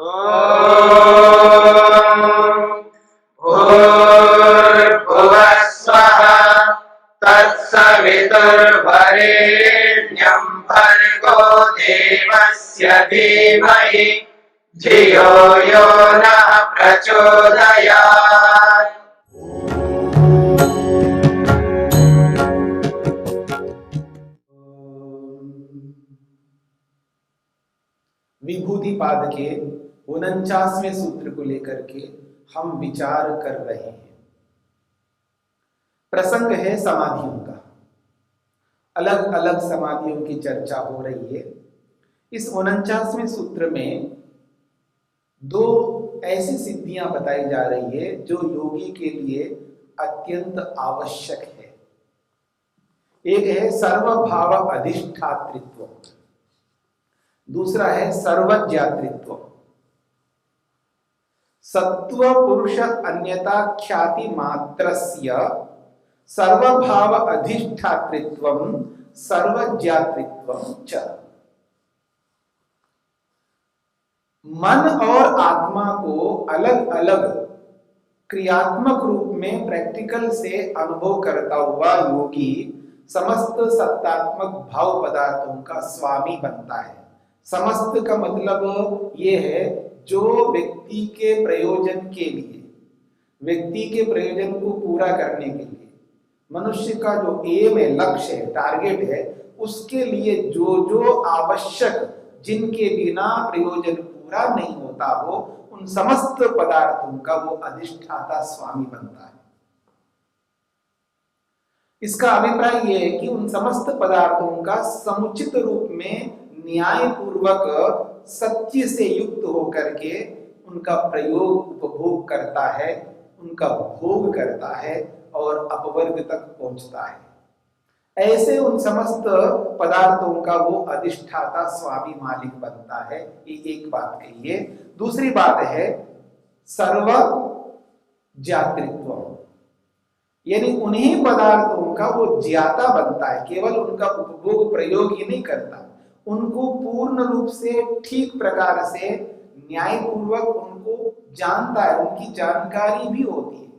भूर्भुवः स्वः तत्सवितुर्वरेण्यं भर्गो देवस्य धीमहि धियो यो नः प्रचोदयात्। विभूति पाद के 49वें सूत्र को लेकर के हम विचार कर रहे हैं। प्रसंग है समाधियों का। अलग अलग समाधियों की चर्चा हो रही है। इस 49वें सूत्र में दो ऐसी सिद्धियां बताई जा रही है जो योगी के लिए अत्यंत आवश्यक है। एक है सर्वभाव अधिष्ठातृत्व, दूसरा है सर्वज्ञातृत्व। सत्व पुरुष अन्यता ख्याति मात्रस्य सर्वभाव अधिष्ठातृत्वं सर्वज्ञातृत्वं च। मन और आत्मा को अलग अलग क्रियात्मक रूप में प्रैक्टिकल से अनुभव करता हुआ योगी समस्त सत्तात्मक भाव पदार्थों का स्वामी बनता है। समस्त का मतलब ये है जो व्यक्ति के प्रयोजन के लिए, व्यक्ति के प्रयोजन को पूरा करने के लिए, मनुष्य का जो एम है, लक्ष्य है, टारगेट है, उसके लिए जो जो आवश्यक, जिनके बिना प्रयोजन पूरा नहीं होता हो, उन समस्त पदार्थों का वो अधिष्ठाता स्वामी बनता है। इसका अभिप्राय यह है कि उन समस्त पदार्थों का समुचित रूप में न्याय पूर्वक सत्य से युक्त होकर के उनका प्रयोग उपभोग करता है, उनका भोग करता है और अपवर्ग तक पहुंचता है। ऐसे उन समस्त पदार्थों का वो अधिष्ठाता स्वामी मालिक बनता है। ये एक बात कही है। दूसरी बात है सर्व ज्ञातृत्व, यानी उन्हीं पदार्थों का वो ज्ञाता बनता है। केवल उनका उपभोग प्रयोग ही नहीं करता, उनको पूर्ण रूप से ठीक प्रकार से न्यायपूर्वक उनको जानता है, उनकी जानकारी भी होती है,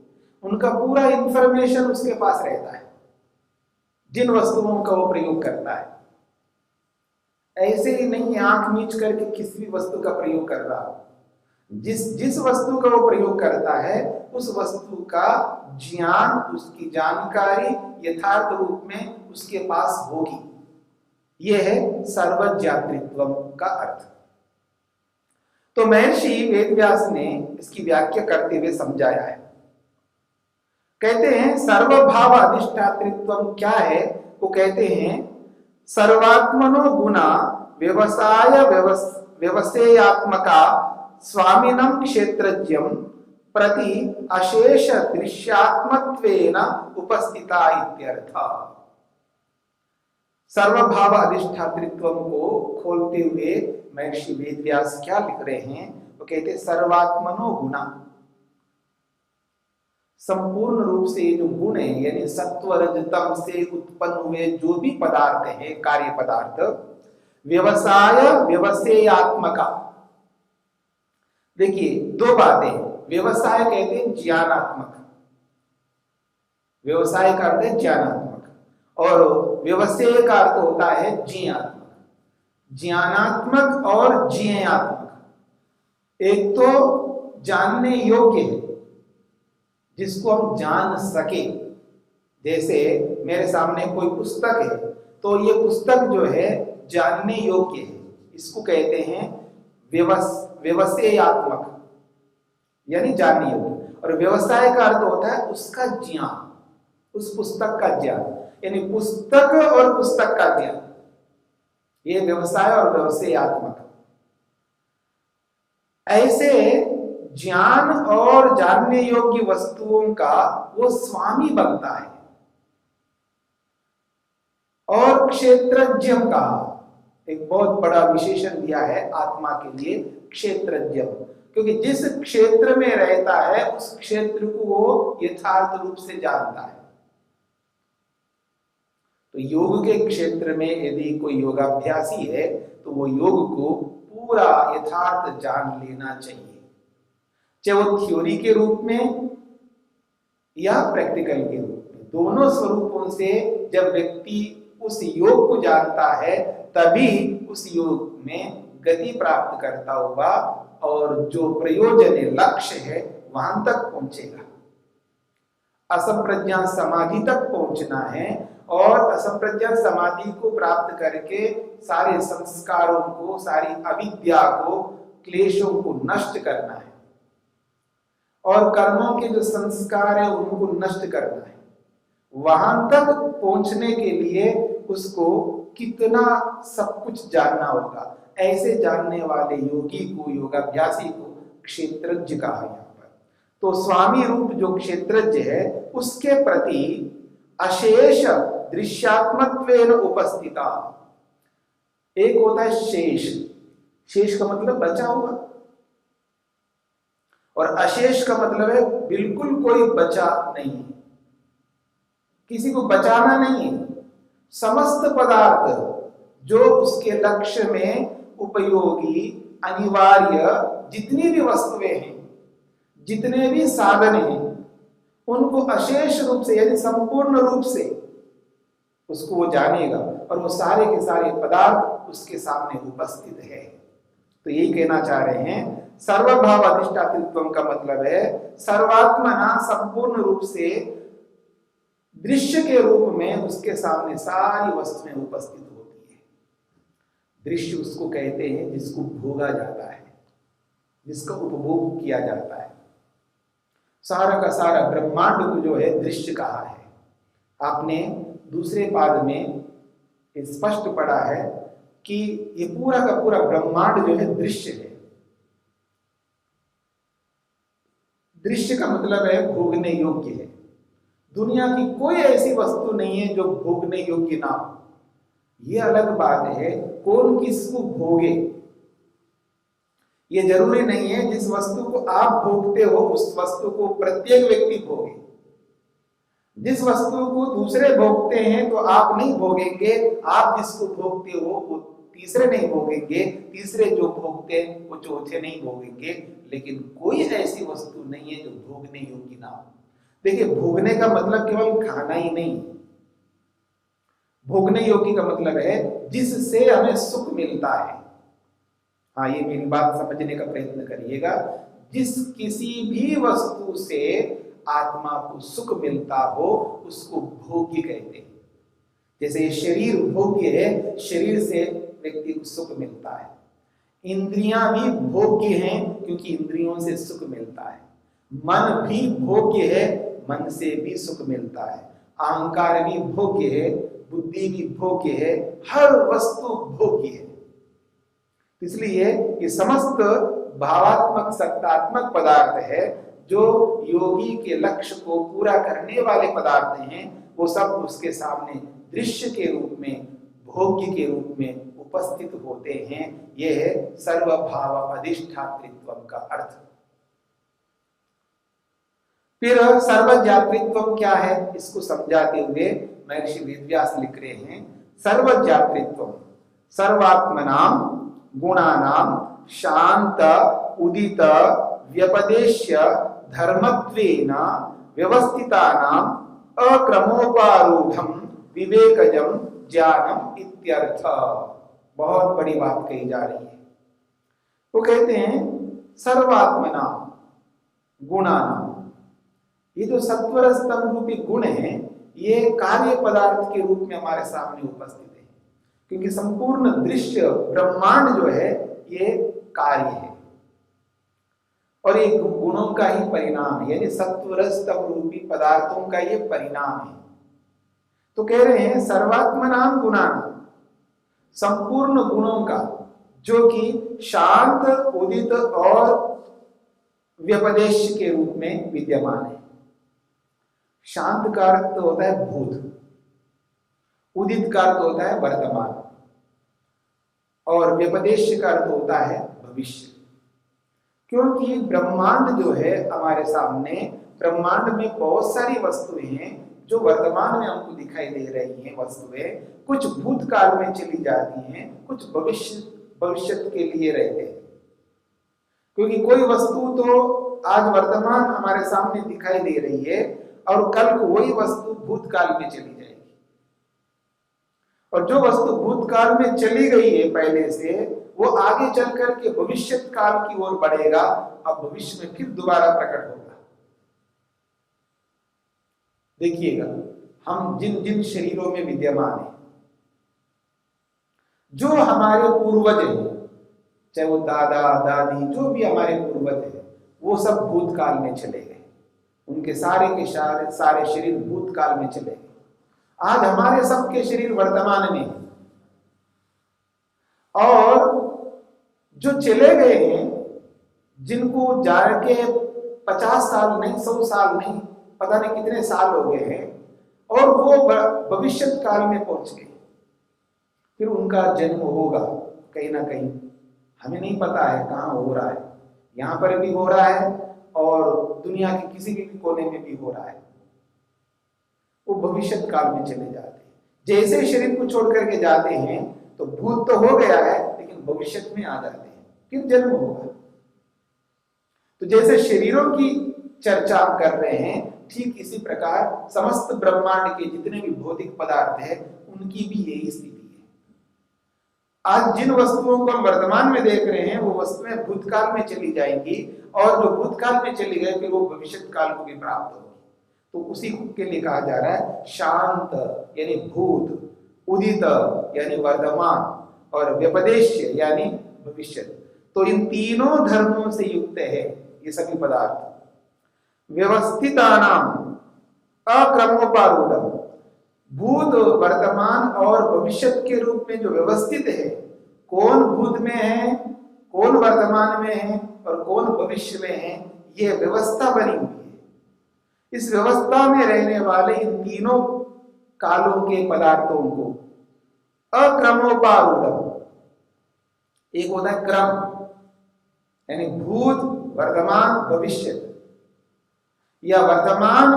उनका पूरा इंफॉर्मेशन उसके पास रहता है जिन वस्तुओं का वो प्रयोग करता है। ऐसे ही नहीं आंख मीच करके किसी भी वस्तु का प्रयोग कर रहा हो। जिस वस्तु का वो प्रयोग करता है उस वस्तु का ज्ञान, उसकी जानकारी यथार्थ रूप में उसके पास होगी। यह है सर्वज्ञातृत्व का अर्थ। तो महर्षि वेदव्यास ने इसकी व्याख्या करते हुए समझाया है। कहते हैं सर्वभाव अधिष्ठातृत्व क्या है? वो कहते हैं सर्वात्मनो गुणा व्यवसाय व्यवसेयात्मका स्वामिनं क्षेत्रज्ञं प्रति अशेष दृश्यात्मत्वेन उपस्थिता इत्यर्थः। सर्वभाव अधिष्ठातृत्व को खोलते हुए महर्षि वेदव्यास क्या लिख रहे हैं? वो कहते सर्वात्मनो गुणा, संपूर्ण रूप से जो गुण है, यानी सत्व रजतम से उत्पन्न हुए जो भी पदार्थ है, कार्य पदार्थ, व्यवसाय व्यवसेयात्मका। देखिए दो बातें, व्यवसाय कहते हैं ज्ञानात्मक, व्यवसाय का अर्थ है ज्ञानात्मक, और व्यवसाय का अर्थ होता है ज्ञानात्मक। ज्ञानात्मक और ज्ञेयात्मक। एक तो जानने योग्य है, जिसको हम जान सके। जैसे मेरे सामने कोई पुस्तक है तो ये पुस्तक जो है जानने योग्य है, इसको कहते हैं व्यवसायात्मक, यानी जानने योग्य। और व्यवसाय का अर्थ होता है उसका ज्ञान, उस पुस्तक का ज्ञान, यानी पुस्तक और पुस्तक का ज्ञान। ये व्यवसाय और व्यवसायात्मक। ऐसे ज्ञान और जानने योग्य वस्तुओं का वो स्वामी बनता है। और क्षेत्रज्ञ का एक बहुत बड़ा विशेषण दिया है आत्मा के लिए, क्षेत्रज्ञ, क्योंकि जिस क्षेत्र में रहता है उस क्षेत्र को वो यथार्थ रूप से जानता है। तो योग के क्षेत्र में यदि कोई योगाभ्यासी है तो वो योग को पूरा यथार्थ जान लेना चाहिए, चाहे वो थ्योरी के रूप में या प्रैक्टिकल के रूप में। दोनों स्वरूपों से जब व्यक्ति उस योग को जानता है तभी उस योग में गति प्राप्त करता होगा और जो प्रयोजन लक्ष्य है वहां तक पहुंचेगा। असंप्रज्ञा समाधि तक पहुंचना है और असंप्रज्ञा समाधि को प्राप्त करके सारे संस्कारों को, सारी अविद्या को, क्लेशों को नष्ट करना है और कर्मों के जो संस्कार है उनको नष्ट करना है। वहां तक पहुंचने के लिए उसको कितना सब कुछ जानना होगा। ऐसे जानने वाले योगी को, योगाभ्यासी को क्षेत्रज्ञ कहा यहाँ पर। तो स्वामी रूप जो क्षेत्रज्ञ है उसके प्रति अशेष दृश्यात्मत्वेन उपस्थिता। एक होता है शेष, शेष का मतलब बचा हुआ, और अशेष का मतलब है बिल्कुल कोई बचा नहीं, किसी को बचाना नहीं है। समस्त पदार्थ जो उसके लक्ष्य में उपयोगी अनिवार्य जितनी भी वस्तुएं हैं, जितने भी साधन हैं, उनको अशेष रूप से यानी संपूर्ण रूप से उसको वो जानेगा और वो सारे के सारे पदार्थ उसके सामने उपस्थित है। तो यही कहना चाह रहे हैं, सर्वभाव अधिष्ठातृत्व का मतलब है सर्वात्मना संपूर्ण रूप से दृश्य के रूप में उसके सामने सारी वस्तुएं उपस्थित होती है। दृश्य उसको कहते हैं जिसको भोगा जाता है, जिसका उपभोग किया जाता है। सारा का सारा ब्रह्मांड को जो है दृश्य कहा है। आपने दूसरे पाद में स्पष्ट पढ़ा है कि ये पूरा का पूरा ब्रह्मांड जो है दृश्य है। दृश्य का मतलब है भोगने योग्य है। दुनिया की कोई ऐसी वस्तु नहीं है जो भोगने योग्य ना हो। ये अलग बात है कौन किसको भोगे। ये जरूरी नहीं है जिस वस्तु को आप भोगते हो उस वस्तु को प्रत्येक व्यक्ति भोगे। जिस वस्तु को दूसरे भोगते हैं तो आप नहीं भोगेंगे, आप जिसको भोगते हो वो तीसरे नहीं भोगेंगे, तीसरे जो भोगते हैं वो चौथे नहीं भोगेंगे। लेकिन कोई ऐसी वस्तु नहीं है जो भोगने योग्य ना हो। देखिए, भोगने का मतलब केवल खाना ही नहीं, भोगने योग्य का मतलब है जिससे हमें सुख मिलता है। हाँ, ये मेरी बात समझने का प्रयत्न करिएगा। जिस किसी भी वस्तु से आत्मा को सुख मिलता हो उसको भोग्य कहते हैं। जैसे शरीर भोग्य है, शरीर से व्यक्ति को सुख मिलता है। इंद्रियां भी भोग्य हैं क्योंकि इंद्रियों से सुख मिलता है। मन भी भोग्य है, मन से भी सुख मिलता है। अहंकार भी भोग्य है, बुद्धि भी भोग्य है, हर वस्तु भोग्य है। इसलिए ये समस्त भावात्मक सत्तात्मक पदार्थ है जो योगी के लक्ष्य को पूरा करने वाले पदार्थ हैं। वो सब उसके सामने दृश्य के रूप में, भोग्य के रूप में उपस्थित होते हैं। यह है सर्वभाव अधिष्ठातृत्व का अर्थ। फिर सर्वज्ञातृत्व क्या है, इसको समझाते हुए महर्षि वेदव्यास लिख रहे हैं, सर्वज्ञातृत्व सर्वात्मनाम गुणानाम शांत उदित व्यपदेश्य धर्मत्वेन व्यवस्थितानाम अक्रमोपारूढ़म विवेकजम ज्ञानम इत्यर्थ। बहुत बड़ी बात कही जा रही है। वो कहते हैं सर्वात्मना गुणानाम, ये जो सत्वर स्तंभ रूपी गुण है ये कार्य पदार्थ के रूप में हमारे सामने उपस्थित है। क्योंकि संपूर्ण दृश्य ब्रह्मांड जो है ये कार्य है और ये गुणों का ही परिणाम है, यानी सत्वर स्तंभ रूपी पदार्थों का ये परिणाम है। तो कह रहे हैं सर्वात्मनाम गुणानाम, संपूर्ण गुणों का जो कि शांत उदित और व्यपदेश के रूप में विद्यमान है। शांत का अर्थ होता है भूत, उदित का अर्थ होता है वर्तमान और व्यपदेश का अर्थ होता है भविष्य। क्योंकि ब्रह्मांड जो है हमारे सामने, ब्रह्मांड में बहुत सारी वस्तुएं हैं जो वर्तमान में हमको दिखाई दे रही हैं। वस्तुएं कुछ भूतकाल में चली जाती हैं, कुछ भविष्य भविष्य के लिए रहते हैं। क्योंकि कोई वस्तु तो आज वर्तमान हमारे सामने दिखाई दे रही है और कल को वही वस्तु भूतकाल में चली जाएगी, और जो वस्तु भूतकाल में चली गई है पहले से, वो आगे चल करके भविष्य काल की ओर बढ़ेगा, अब भविष्य में फिर दोबारा प्रकट होगा। देखिएगा, हम जिन जिन शरीरों में विद्यमान है, जो हमारे पूर्वज हैं, चाहे वो दादा दादी जो भी हमारे पूर्वज हैं, वो सब भूतकाल में चले गए। उनके सारे के सारे शरीर भूतकाल में चले गए। आज हमारे सबके शरीर वर्तमान में है, और जो चले गए हैं, जिनको जाके 50 साल नहीं, 100 साल नहीं, पता नहीं कितने साल हो गए हैं, और वो भविष्य काल में पहुंच गए, फिर उनका जन्म होगा कहीं ना कहीं, हमें नहीं पता है कहाँ हो रहा है। यहाँ पर भी हो रहा है और दुनिया के किसी भी कोने में भी हो रहा है। वो भविष्य काल में चले जाते हैं। जैसे शरीर को छोड़ करके जाते हैं तो भूत तो हो गया है, लेकिन भविष्य में आ जाते हैं, फिर जन्म होगा। तो जैसे शरीरों की चर्चा कर रहे हैं, ठीक इसी प्रकार समस्त ब्रह्मांड के जितने भी भौतिक पदार्थ हैं, उनकी भी यही स्थिति है। आज जिन वस्तुओं को हम वर्तमान में देख रहे हैं, वो वस्तुएं भूतकाल में चली जाएंगी, और जो भूतकाल में चली गई फिर वो भविष्य काल को भी प्राप्त होगी। तो उसी के लिए कहा जा रहा है शांत यानी भूत, उदित यानी वर्तमान, और व्यपदेश्य यानी भविष्य। तो इन तीनों धर्मों से युक्त है ये सभी पदार्थ। व्यवस्थितानाम अक्रमोपारूढ़, भूत वर्तमान और भविष्य के रूप में जो व्यवस्थित है, कौन भूत में है, कौन वर्तमान में है और कौन भविष्य में है, ये व्यवस्था बनी हुई है। इस व्यवस्था में रहने वाले इन तीनों कालों के पदार्थों को अक्रमोपारूढ़, एक होता है क्रम यानी भूत वर्तमान भविष्य, या वर्तमान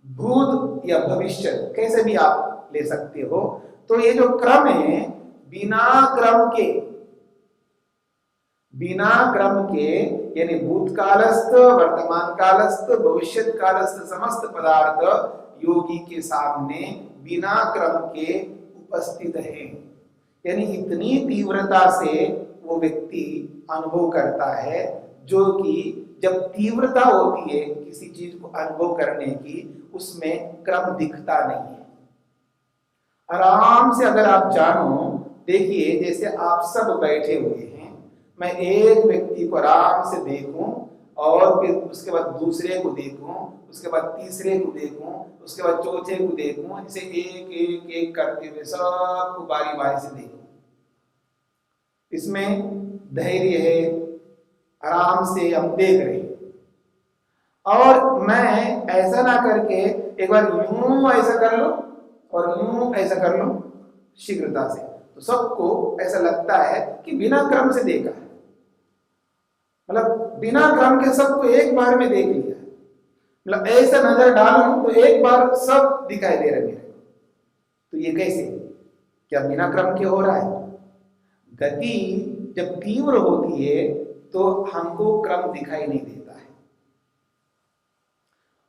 भूत या भविष्य, कैसे भी आप ले सकते हो। तो ये जो क्रम है, बिना क्रम के यानी भूतकालस्थ, वर्तमान कालस्थ, भविष्य कालस्थ समस्त पदार्थ योगी के सामने बिना क्रम के उपस्थित है। यानी इतनी तीव्रता से वो व्यक्ति अनुभव करता है, जो कि जब तीव्रता होती है किसी चीज को अनुभव करने की, उसमें क्रम दिखता नहीं है। आराम से अगर आप जानो, देखिए जैसे आप सब बैठे हुए हैं, मैं एक व्यक्ति को आराम से देखूं, और फिर उसके बाद दूसरे को देखूं, उसके बाद तीसरे को देखूं, उसके बाद चौथे को देखूं, इसे एक एक एक करते हुए सबको बारी बारी से देखूं। इसमें धैर्य है, आराम से हम देख रहे हैं। और मैं ऐसा ना करके एक बार यूं ऐसा कर लो और यूं ऐसा कर लो शीघ्रता से, तो सबको ऐसा लगता है कि बिना क्रम से देखा है, मतलब बिना क्रम के सबको एक बार में देख लिया है। मतलब ऐसा नजर डालूं तो एक बार सब दिखाई दे रहे मेरे को। तो ये कैसे, क्या बिना क्रम के हो रहा है? गति जब तीव्र होती है तो हमको क्रम दिखाई नहीं देता है।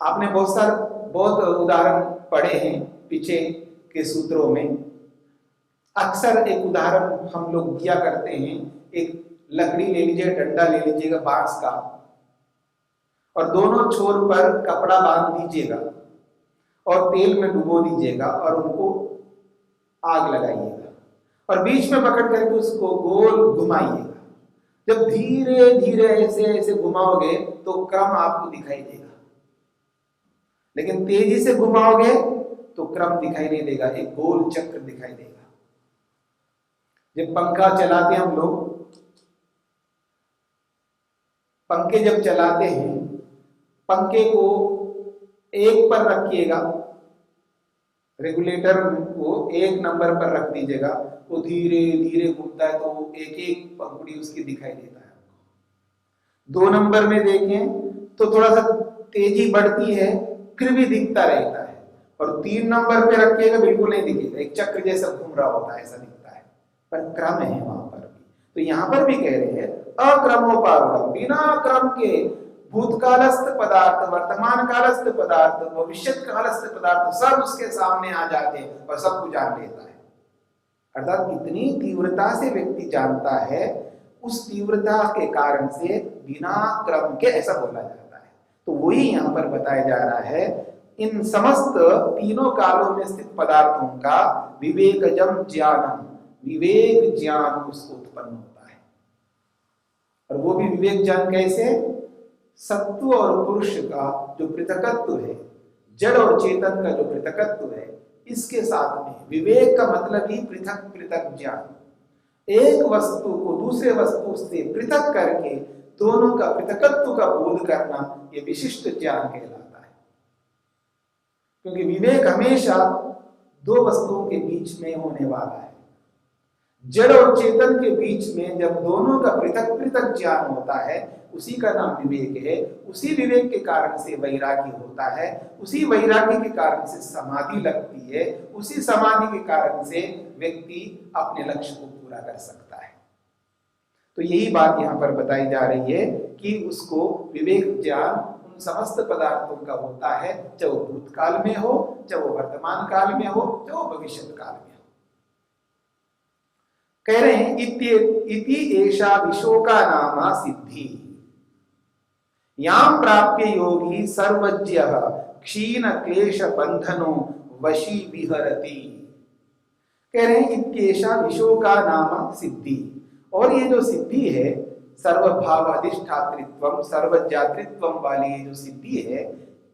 आपने बहुत उदाहरण पढ़े हैं पीछे के सूत्रों में। अक्सर एक उदाहरण हम लोग दिया करते हैं, एक लकड़ी ले लीजिए, डंडा ले लीजिएगा बांस का, और दोनों छोर पर कपड़ा बांध दीजिएगा और तेल में डुबो दीजिएगा और उनको आग लगाइएगा, और बीच में पकड़ करके उसको गोल घुमाइएगा। जब धीरे धीरे ऐसे ऐसे घुमाओगे तो क्रम आपको दिखाई देगा, लेकिन तेजी से घुमाओगे तो क्रम दिखाई नहीं देगा, एक गोल चक्र दिखाई देगा। जब पंखा चलाते हैं हम लोग, पंखे जब चलाते हैं, पंखे को एक पर रखिएगा, रेगुलेटर को एक नंबर पर रख दीजिएगा, वो धीरे धीरे घूमता है तो एक एक पंखुड़ी उसकी दिखाई देता है। 2 नंबर में देखें तो थोड़ा सा तेजी बढ़ती है, फिर भी दिखता रहता है, और 3 नंबर पे रखिएगा बिल्कुल नहीं दिखेगा, एक चक्र जैसा घूम रहा होता है, ऐसा दिखता है, पर क्रम है वहां पर भी। तो यहां पर भी कह रहे हैं अक्रमोपारूढ़, बिना क्रम के भूतकालस्थ पदार्थ, वर्तमान कालस्थ पदार्थ, भविष्य कालस्थ पदार्थ सब उसके सामने आ जाते हैं और सब कुछ जान लेता है। अर्थात इतनी तीव्रता से व्यक्ति जानता है, उस तीव्रता के कारण से बिना क्रम के ऐसा बोला जाता है। तो वही यहां पर बताया जा रहा है, इन समस्त तीनों कालों में स्थित पदार्थों का विवेकजम ज्ञानम, विवेक ज्ञान उसको उत्पन्न होता है। और वो भी विवेक ज्ञान कैसे? सत्व और पुरुष का जो पृथकत्व है, जड़ और चेतन का जो पृथकत्व है, इसके साथ में विवेक का मतलब ही पृथक पृथक ज्ञान। एक वस्तु को दूसरे वस्तु से पृथक करके दोनों का पृथकत्व का बोध करना, यह विशिष्ट ज्ञान कहलाता है। क्योंकि विवेक हमेशा दो वस्तुओं के बीच में होने वाला है। जड़ और चेतन के बीच में जब दोनों का पृथक पृथक ज्ञान होता है, उसी का नाम विवेक है। उसी विवेक के कारण से वैराग्य होता है, उसी वैराग्य के कारण से समाधि लगती है, उसी समाधि के कारण से व्यक्ति अपने लक्ष्य को पूरा कर सकता है। तो यही बात यहाँ पर बताई जा रही है कि उसको विवेक ज्ञान उन समस्त पदार्थों का होता है, चाहे वो भूतकाल में हो, चाहे वो वर्तमान काल में हो, चाहे वो भविष्य काल में हो। कह रहे हैं इति एषा विशोका नामा सिद्धि याम प्राप्य योगी सर्वज्ञः क्षीण क्लेश बंधनो वशी विहरति। कह रहे हैं इत्येषा विशोका नाम सिद्धि, और ये जो सिद्धि है सर्वभाव अधिष्ठातृत्वम सर्वज्ञातृत्वम वाली ये जो सिद्धि है,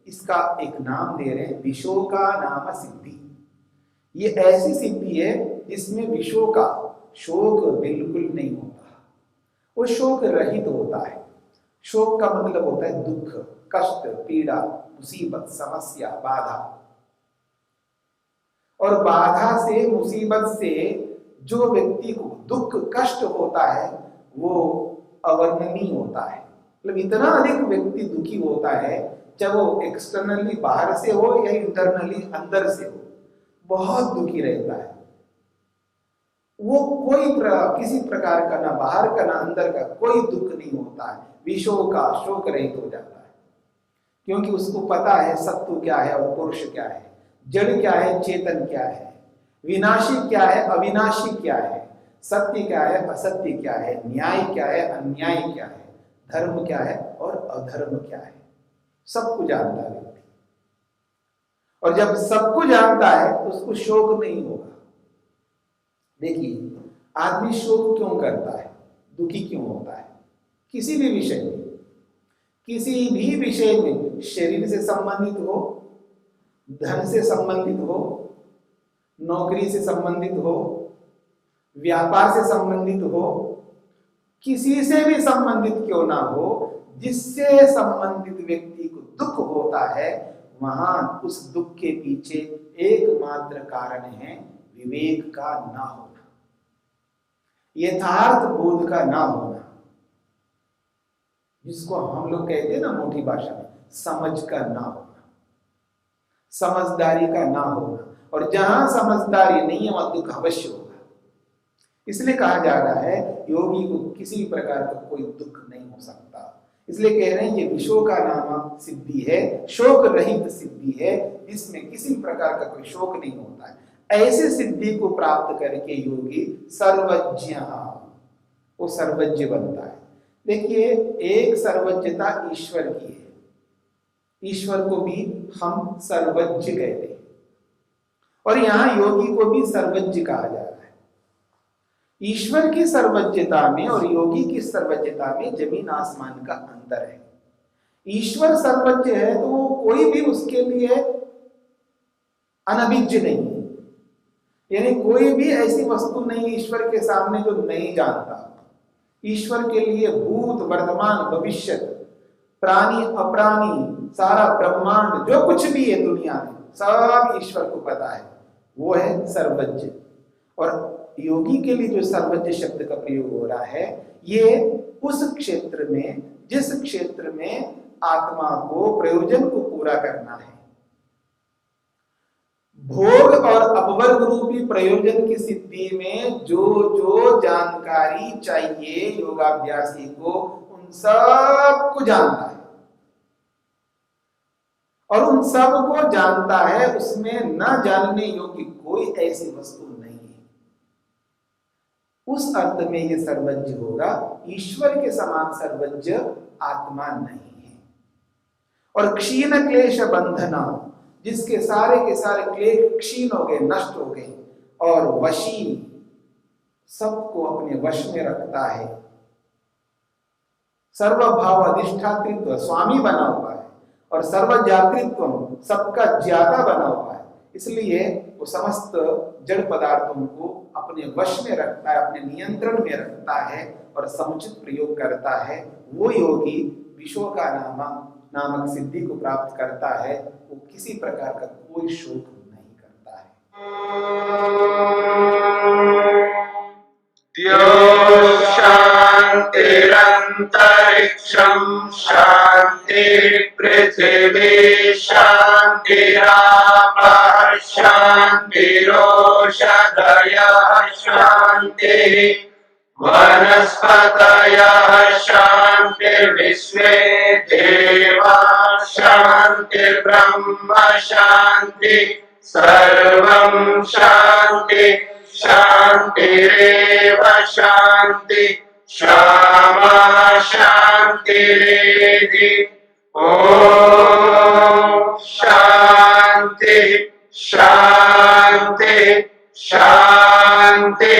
इसका एक नाम दे रहे हैं विशोका नाम सिद्धि। ये ऐसी सिद्धि है जिसमें विशोका, शोक बिल्कुल नहीं होता, वो शोक रहित होता है। शोक का मतलब होता है दुख, कष्ट, पीड़ा, मुसीबत, समस्या, बाधा। और बाधा से, मुसीबत से जो व्यक्ति को दुख कष्ट होता है वो अवर्णनीय होता है। मतलब इतना अधिक व्यक्ति दुखी होता है, चाहे वो एक्सटर्नली बाहर से हो या इंटरनली अंदर से हो, बहुत दुखी रहता है। वो कोई किसी प्रकार का ना बाहर का ना अंदर का कोई दुख नहीं होता है, विशोका, शोक रहित हो जाता है। क्योंकि उसको पता है सत्व क्या है और पुरुष क्या है, जड़ क्या है, चेतन क्या है, विनाशी क्या है, अविनाशी क्या है, सत्य क्या है, असत्य क्या है, न्याय क्या है, अन्याय क्या है, धर्म क्या है और अधर्म क्या है, सब कुछ जानता है व्यक्ति। और जब सबको जानता है तो उसको शोक नहीं होगा। देखिए, आदमी शोक क्यों करता है, दुखी क्यों होता है? किसी भी विषय में, किसी भी विषय में, शरीर से संबंधित हो, धन से संबंधित हो, नौकरी से संबंधित हो, व्यापार से संबंधित हो, किसी से भी संबंधित क्यों ना हो, जिससे संबंधित व्यक्ति को दुख होता है, वहां उस दुख के पीछे एकमात्र कारण है विवेक का ना होना, यथार्थ बोध का ना होना, जिसको हम लोग कहते हैं ना मोटी भाषा में, समझ का ना होना, समझदारी का ना होना। और जहां समझदारी नहीं है वहां दुख अवश्य होगा। इसलिए कहा जा रहा है योगी को किसी भी प्रकार का कोई दुख नहीं हो सकता। इसलिए कह रहे हैं ये विशोका नाम सिद्धि है, शोक रहित सिद्धि है, जिसमें किसी प्रकार का कोई शोक नहीं होता है। ऐसे सिद्धि को प्राप्त करके योगी सर्वज्ञ, वो सर्वज्ञ बनता है। देखिए, एक सर्वज्ञता ईश्वर की है, ईश्वर को भी हम सर्वज्ञ कहते हैं, और यहां योगी को भी सर्वज्ञ कहा जा रहा है। ईश्वर की सर्वज्ञता में और योगी की सर्वज्ञता में जमीन आसमान का अंतर है। ईश्वर सर्वज्ञ है तो वो कोई भी उसके लिए अनभिज्ञ नहीं है, यानी कोई भी ऐसी वस्तु नहीं ईश्वर के सामने जो नहीं जानता। ईश्वर के लिए भूत, वर्तमान, भविष्य, प्राणी, अप्राणी, सारा ब्रह्मांड जो कुछ भी है दुनिया में, सब ईश्वर को पता है, वो है सर्वज्ञ। और योगी के लिए जो सर्वज्ञ शब्द का प्रयोग हो रहा है, ये उस क्षेत्र में, जिस क्षेत्र में आत्मा को, प्रयोजन को पूरा करना है। भोग और अपवर्ग रूपी प्रयोजन की सिद्धि में जो जो जानकारी चाहिए योगाभ्यासी को, उन सब को जानता है और उन सब को जानता है। उसमें न जानने योग्य कोई ऐसी वस्तु नहीं है। उस अर्थ में ये सर्वज्ञ होगा। ईश्वर के समान सर्वज्ञ आत्मा नहीं है। और क्षीण क्लेश बंधना, जिसके सारे के सारे क्लेश क्षीण हो गए, नष्ट हो गए, और वशी, सबको अपने वश में रखता है, सर्वभाव अधिष्ठातृत्व, स्वामी बना हुआ है, और सर्वज्ञातृत्व, सबका ज्ञाता बना हुआ है। इसलिए वो समस्त जड़ पदार्थों को अपने वश में रखता है, अपने नियंत्रण में रखता है और समुचित प्रयोग करता है। वो योगी विश्व का नामक सिद्धि को प्राप्त करता है। वो किसी प्रकार का कोई शोक नहीं करता है। शान्तिरन्तरिक्षं शान्तिः पृथिवी शान्तिरापः शान्तिरोषधयः शान्तिः वनस्पतयः शान्तिर्विश्वे देवाः शान्तिर्ब्रह्म शान्तिः सर्वं शान्तिः शान्तिरेव शान्ति क्षमा शान्तिरेधि। ॐ शान्ति शान्ति शान्तिः।